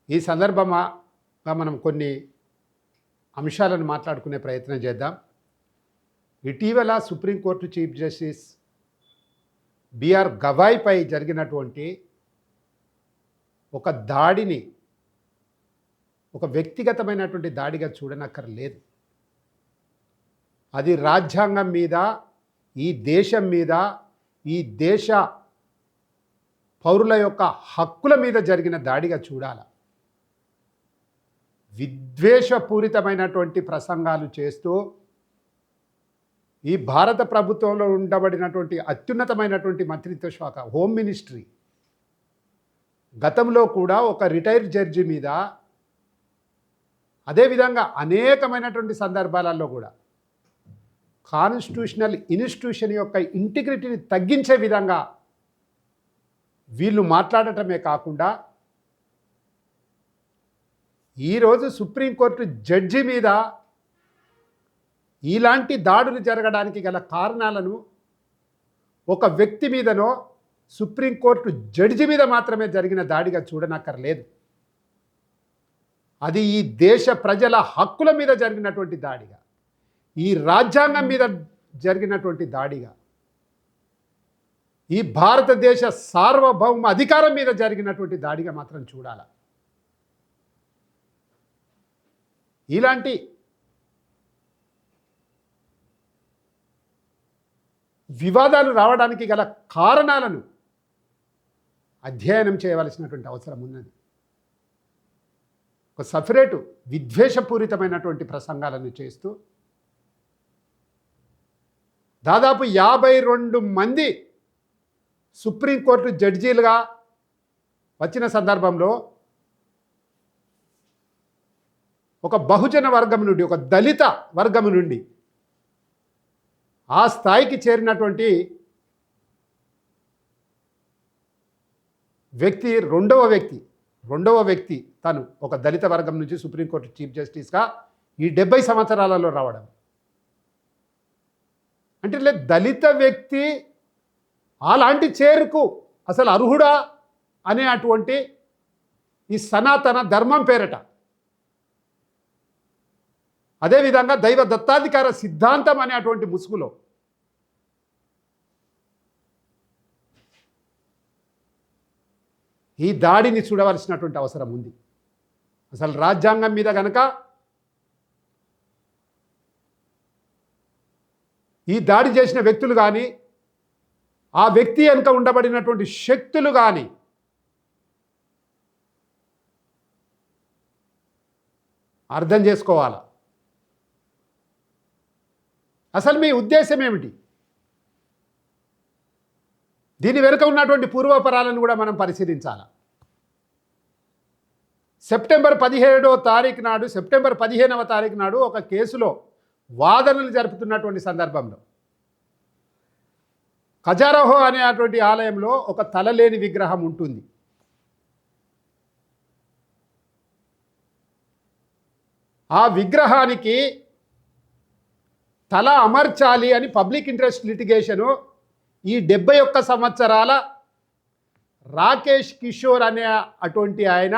ఈ సందర్భంగా మనం కొన్ని అంశాలను మాట్లాడుకునే ప్రయత్నం చేద్దాం. ఇటీవల సుప్రీంకోర్టు చీఫ్ జస్టిస్ బిఆర్ గవాయ్పై జరిగినటువంటి ఒక దాడిని ఒక వ్యక్తిగతమైనటువంటి దాడిగా చూడనక్కర్లేదు. అది రాజ్యాంగం మీద, ఈ దేశం మీద, ఈ దేశ పౌరుల యొక్క హక్కుల మీద జరిగిన దాడిగా చూడాలి. విద్వేషపూరితమైనటువంటి ప్రసంగాలు చేస్తూ ఈ భారత ప్రభుత్వంలో ఉండబడినటువంటి అత్యున్నతమైనటువంటి మంత్రిత్వ శాఖ, హోమ్ మినిస్ట్రీ, గతంలో కూడా ఒక రిటైర్డ్ జడ్జి మీద, అదేవిధంగా అనేకమైనటువంటి సందర్భాలలో కూడా కాన్స్టిట్యూషనల్ ఇన్స్టిట్యూషన్ యొక్క ఇంటిగ్రిటీని తగ్గించే విధంగా వీళ్ళు మాట్లాడటమే కాకుండా ఈరోజు సుప్రీంకోర్టు జడ్జి మీద ఇలాంటి దాడులు జరగడానికి గల కారణాలను ఒక వ్యక్తి మీదనో సుప్రీంకోర్టు జడ్జి మీద మాత్రమే జరిగిన దాడిగా చూడనక్కర్లేదు. అది ఈ దేశ ప్రజల హక్కుల మీద జరిగినటువంటి దాడిగా, ఈ రాజ్యాంగం మీద జరిగినటువంటి దాడిగా, ఈ భారతదేశ సార్వభౌమ అధికారం మీద జరిగినటువంటి దాడిగా మాత్రం చూడాలి. ఇలాంటి వివాదాలు రావడానికి గల కారణాలను అధ్యయనం చేయవలసినటువంటి అవసరం ఉన్నది. ఒక సపరేటు విద్వేషపూరితమైనటువంటి ప్రసంగాలను చేస్తూ దాదాపు 52 మంది సుప్రీంకోర్టు జడ్జీలుగా వచ్చిన సందర్భంలో ఒక బహుజన వర్గం నుండి, ఒక దళిత వర్గం నుండి ఆ స్థాయికి చేరినటువంటి వ్యక్తి రెండవ వ్యక్తి తను ఒక దళిత వర్గం నుంచి సుప్రీంకోర్టు చీఫ్ జస్టిస్గా ఈ 70 సంవత్సరాలలో రావడం అంటే దళిత వ్యక్తి అలాంటి చేరుకు అసలు అర్హుడా అనే అటువంటి ఈ సనాతన ధర్మం పేరట, అదేవిధంగా దైవ దత్తాధికార సిద్ధాంతం అనే అటువంటి ముసుగులో ఈ దాడిని చూడవలసినటువంటి అవసరం ఉంది. అసలు రాజ్యాంగం మీద గనక ఈ దాడి చేసిన వ్యక్తులు కానీ, ఆ వ్యక్తి వెనుక ఉండబడినటువంటి శక్తులు కానీ అర్థం చేసుకోవాలా. అసలు మీ ఉద్దేశం ఏమిటి? దీని వెనుక ఉన్నటువంటి పూర్వపరాలను కూడా మనం పరిశీలించాలి. సెప్టెంబర్ 15వ తారీఖు నాడు, సెప్టెంబర్ 15వ తారీఖు నాడు ఒక కేసులో వాదనలు జరుపుతున్నటువంటి సందర్భంలో ఖజారహో అనేటువంటి ఆలయంలో ఒక తలలేని విగ్రహం ఉంటుంది. ఆ విగ్రహానికి తల అమర్చాలి అని పబ్లిక్ ఇంట్రెస్ట్ లిటిగేషను ఈ 71 సంవత్సరాల రాకేష్ కిషోర్ అనే అటువంటి ఆయన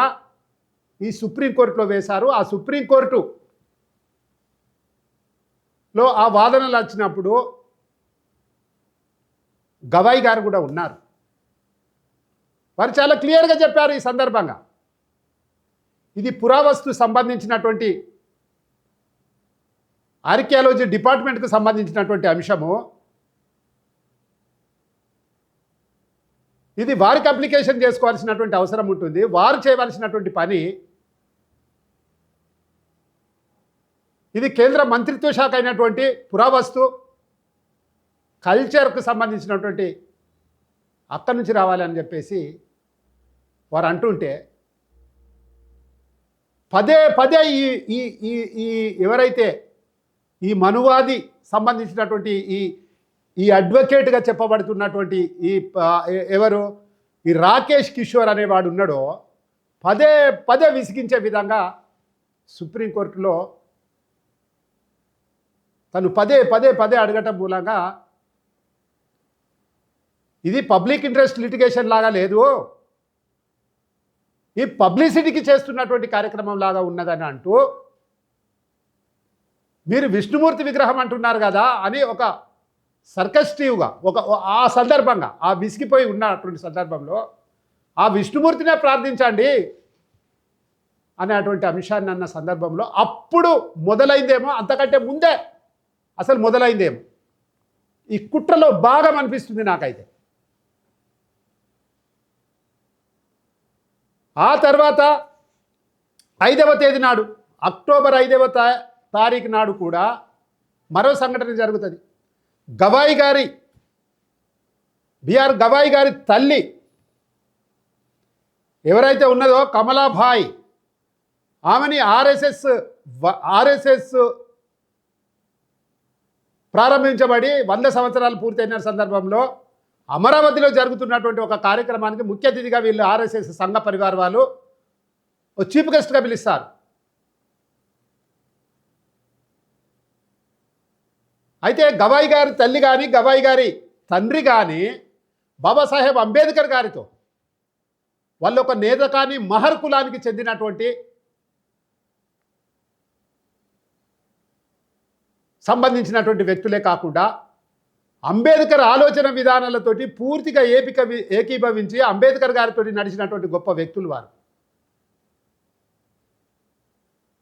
ఈ సుప్రీంకోర్టులో వేశారు. ఆ సుప్రీంకోర్టులో ఆ వాదనలు వచ్చినప్పుడు గవాయ్ గారు కూడా ఉన్నారు. వారు చాలా క్లియర్గా చెప్పారు ఈ సందర్భంగా, ఇది పురావస్తు సంబంధించినటువంటి ఆర్కియాలజీ డిపార్ట్మెంట్కు సంబంధించినటువంటి అంశము. ఇది వారికి అప్లికేషన్ చేసుకోవాల్సినటువంటి అవసరం ఉంటుంది. వారు చేయవలసినటువంటి పని ఇది కేంద్ర మంత్రిత్వ శాఖ అయినటువంటి పురావస్తు కల్చర్కు సంబంధించినటువంటి అక్కడి నుంచి రావాలి అని చెప్పేసి వారు అంటుంటే పదే పదే ఈ ఎవరైతే ఈ మనువాది సంబంధించినటువంటి ఈ అడ్వకేట్గా చెప్పబడుతున్నటువంటి ఎవరు ఈ రాకేష్ కిషోర్ అనేవాడు ఉన్నాడో పదే పదే విసిగించే విధంగా సుప్రీంకోర్టులో తను పదే పదే పదే అడగటం మూలంగా ఇది పబ్లిక్ ఇంట్రెస్ట్ లిటిగేషన్ లాగా లేదు, ఈ పబ్లిసిటీకి చేస్తున్నటువంటి కార్యక్రమం లాగా ఉన్నదని అంటూ మీరు విష్ణుమూర్తి విగ్రహం అంటున్నారు కదా అని ఒక సర్కస్టివ్గా ఆ సందర్భంగా ఆ విసిగిపోయి ఉన్నటువంటి సందర్భంలో ఆ విష్ణుమూర్తినే ప్రార్థించండి అనేటువంటి అంశాన్ని అన్న సందర్భంలో అప్పుడు మొదలైందేమో, అంతకంటే ముందే అసలు మొదలైందేమో ఈ కుట్రలో భాగం అనిపిస్తుంది నాకైతే. ఆ తర్వాత 5వ తేదీ నాడు, అక్టోబర్ 5వ తారీఖు నాడు కూడా మరో సంఘటన జరుగుతుంది. గవాయి గారి బిఆర్ గవాయి గారి తల్లి ఎవరైతే ఉన్నదో కమలాభాయ్, ఆమెని ఆర్ఎస్ఎస్ ప్రారంభించబడి 100 సంవత్సరాలు పూర్తయిన సందర్భంలో అమరావతిలో జరుగుతున్నటువంటి ఒక కార్యక్రమానికి ముఖ్య అతిథిగా వీళ్ళు ఆర్ఎస్ఎస్ సంఘ పరివార్ వాళ్ళు చీఫ్ గెస్ట్గా పిలుస్తారు. అయితే గవాయి గారి తల్లి కానీ గవాయి గారి తండ్రి కానీ బాబాసాహెబ్ అంబేద్కర్ గారితో వాళ్ళు ఒక నేత కానీ మహర్ కులానికి చెందినటువంటి సంబంధించినటువంటి వ్యక్తులే కాకుండా అంబేద్కర్ ఆలోచన విధానాలతోటి పూర్తిగా ఏకీభవించి అంబేద్కర్ గారితో నడిచినటువంటి గొప్ప వ్యక్తులు వారు.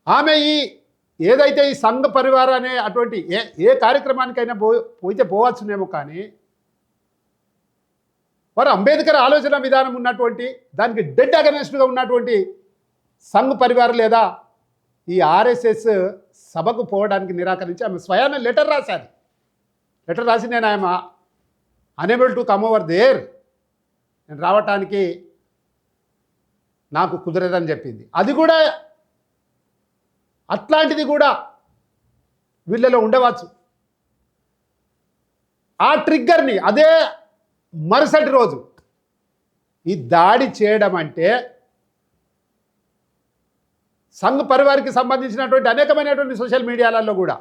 ఆమె ఏదైతే ఈ సంఘ పరివార అనే అటువంటి ఏ కార్యక్రమానికైనా పోయితే పోవచ్చునేమో, కానీ వారు అంబేద్కర్ ఆలోచన విధానం ఉన్నటువంటి దానికి డెడ్ అగనెస్ట్గా ఉన్నటువంటి సంఘ పరివార్ లేదా ఈ ఆర్ఎస్ఎస్ సభకు పోవడానికి నిరాకరించి ఆమె స్వయాన లెటర్ రాశారు. లెటర్ రాసి నేను I'm unable to come over there, నేను రావటానికి నాకు కుదరదని చెప్పింది. అది కూడా అట్లాంటిది కూడా వీళ్ళలో ఉండవచ్చు. ఆ ట్రిగ్గర్ని అదే మరుసటి రోజు ఈ దాడి చేయడం అంటే సంఘ్ పరివారికి సంబంధించినటువంటి అనేకమైనటువంటి సోషల్ మీడియాలలో కూడా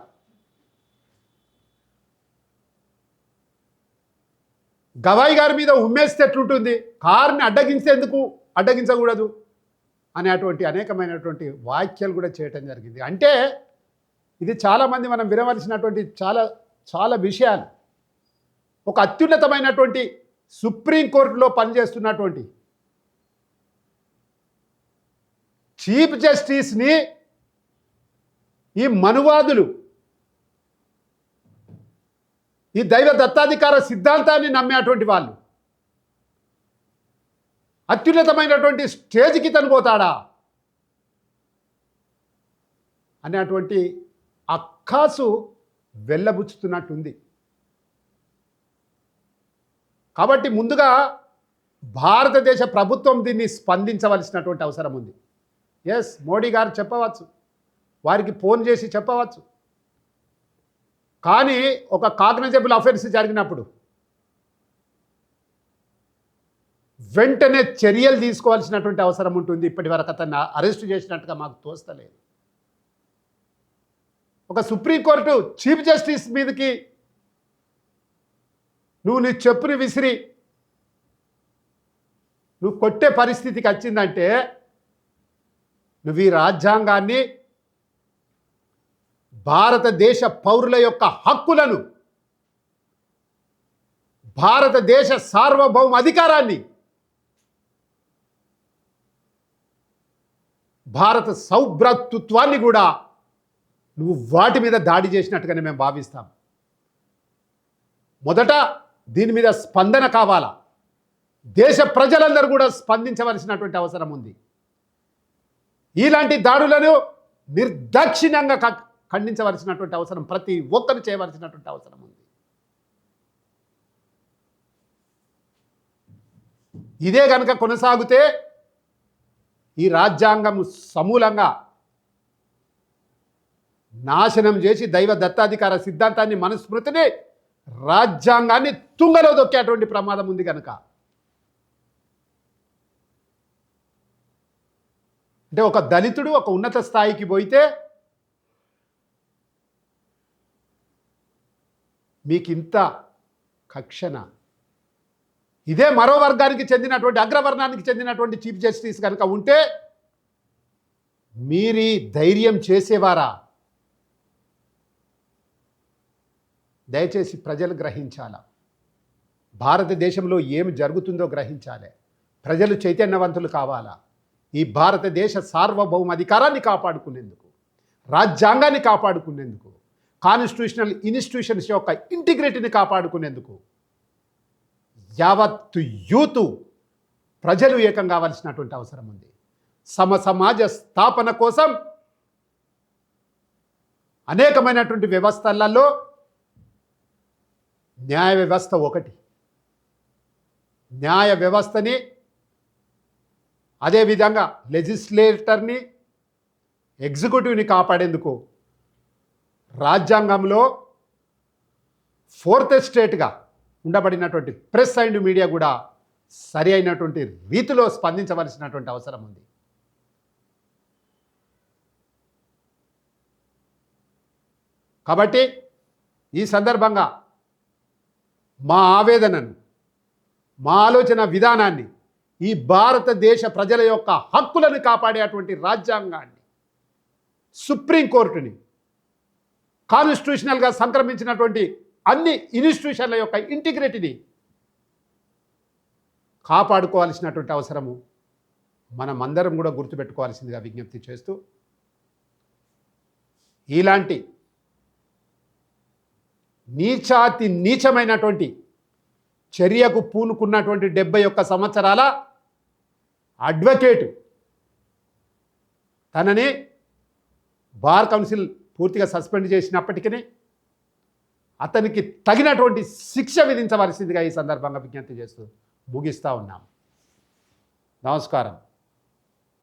గవాయి గారి మీద ఉమ్మేస్తే ఎట్లుంటుంది, కారుని అడ్డగింస్తే ఎందుకు అడ్డగించకూడదు అనేటువంటి అనేకమైనటువంటి వ్యాఖ్యలు కూడా చేయటం జరిగింది. అంటే ఇది చాలామంది మనం వినవలసినటువంటి చాలా విషయాలు. ఒక అత్యున్నతమైనటువంటి సుప్రీంకోర్టులో పనిచేస్తున్నటువంటి చీఫ్ జస్టిస్ని ఈ మనువాదులు ఈ దైవ దత్తాధికార సిద్ధాంతాన్ని నమ్మేటువంటి వాళ్ళు అత్యున్నతమైనటువంటి స్టేజ్కి తను పోతాడా అనేటువంటి అక్కాసు వెళ్ళబుచ్చుతున్నట్టుంది. కాబట్టి ముందుగా భారతదేశ ప్రభుత్వం దీన్ని స్పందించవలసినటువంటి అవసరం ఉంది. ఎస్, మోడీ గారు చెప్పవచ్చు, వారికి ఫోన్ చేసి చెప్పవచ్చు. కానీ ఒక కాగ్నిజబుల్ అఫెన్స్ జరిగినప్పుడు వెంటనే చర్యలు తీసుకోవాల్సినటువంటి అవసరం ఉంటుంది. ఇప్పటి వరకు అతన్ని అరెస్ట్ చేసినట్టుగా మాకు తోస్తలేదు. ఒక సుప్రీంకోర్టు చీఫ్ జస్టిస్ మీదకి నువ్వు నీ చెప్పుని విసిరి నువ్వు కొట్టే పరిస్థితికి వచ్చిందంటే నువ్వు ఈ రాజ్యాంగాన్ని, భారతదేశ పౌరుల యొక్క హక్కులను, భారతదేశ సార్వభౌమ అధికారాన్ని, భారత సౌభ్రాతృత్వాన్ని కూడా నువ్వు వాటి మీద దాడి చేసినట్టుగానే మేము భావిస్తాం. మొదట దీని మీద స్పందన కావాలా. దేశ ప్రజలందరూ కూడా స్పందించవలసినటువంటి అవసరం ఉంది. ఇలాంటి దాడులను నిర్దాక్షిణ్యంగా ఖండించవలసినటువంటి అవసరం ప్రతి ఒక్కరు చేయవలసినటువంటి అవసరం ఉంది. ఇదే కనుక కొనసాగితే ఈ రాజ్యాంగం సమూలంగా నాశనం చేసి దైవ దత్తాధికార సిద్ధాంతాన్ని, మనుస్మృతిని, రాజ్యాంగాన్ని తుంగలో దొక్కేటువంటి ప్రమాదం ఉంది కనుక అంటే ఒక దళితుడు ఒక ఉన్నత స్థాయికి పోయితే మీకు ఇంత కక్షణ, ఇదే మరో వర్గానికి చెందినటువంటి అగ్రవర్ణానికి చెందినటువంటి చీఫ్ జస్టిస్ కనుక ఉంటే మీరీ ధైర్యం చేసేవారా? దయచేసి ప్రజలు గ్రహించాలా. భారతదేశంలో ఏమి జరుగుతుందో గ్రహించాలి. ప్రజలు చైతన్యవంతులు కావాలా. ఈ భారతదేశ సార్వభౌమాధికారాన్ని కాపాడుకునేందుకు, రాజ్యాంగాన్ని కాపాడుకునేందుకు, కాన్స్టిట్యూషనల్ ఇన్స్టిట్యూషన్స్ యొక్క ఇంటిగ్రిటీని కాపాడుకునేందుకు యావత్తు యూత్ ప్రజలు ఏకం కావాల్సినటువంటి అవసరం ఉంది. సమాజ స్థాపన కోసం అనేకమైనటువంటి వ్యవస్థలలో న్యాయ వ్యవస్థ ఒకటి. న్యాయ వ్యవస్థని, అదేవిధంగా లెజిస్లేటర్ని, ఎగ్జిక్యూటివ్ని కాపాడేందుకు రాజ్యాంగంలో 4th స్టేట్గా ఉండబడినటువంటి ప్రెస్ అండ్ మీడియా కూడా సరి అయినటువంటి రీతిలో స్పందించవలసినటువంటి అవసరం ఉంది. కాబట్టి ఈ సందర్భంగా మా ఆవేదనను, మా ఆలోచన విధానాన్ని, ఈ భారతదేశ ప్రజల యొక్క హక్కులను కాపాడేటువంటి రాజ్యాంగాన్ని, సుప్రీంకోర్టుని, కాన్స్టిట్యూషనల్గా సంక్రమించినటువంటి అన్ని ఇన్స్టిట్యూషన్ల యొక్క ఇంటిగ్రిటీని కాపాడుకోవాల్సినటువంటి అవసరము మనమందరం కూడా గుర్తుపెట్టుకోవాల్సిందిగా విజ్ఞప్తి చేస్తూ, ఇలాంటి నీచాతి నీచమైనటువంటి చర్యకు పూనుకున్నటువంటి 71 సంవత్సరాల అడ్వకేట్ తనని బార్ కౌన్సిల్ పూర్తిగా సస్పెండ్ చేసినప్పటికీ అతనికి తగినటువంటి శిక్ష విధించవలసిందిగా ఈ సందర్భంగా విజ్ఞప్తి చేస్తూ ముగిస్తూ ఉన్నాం. నమస్కారం.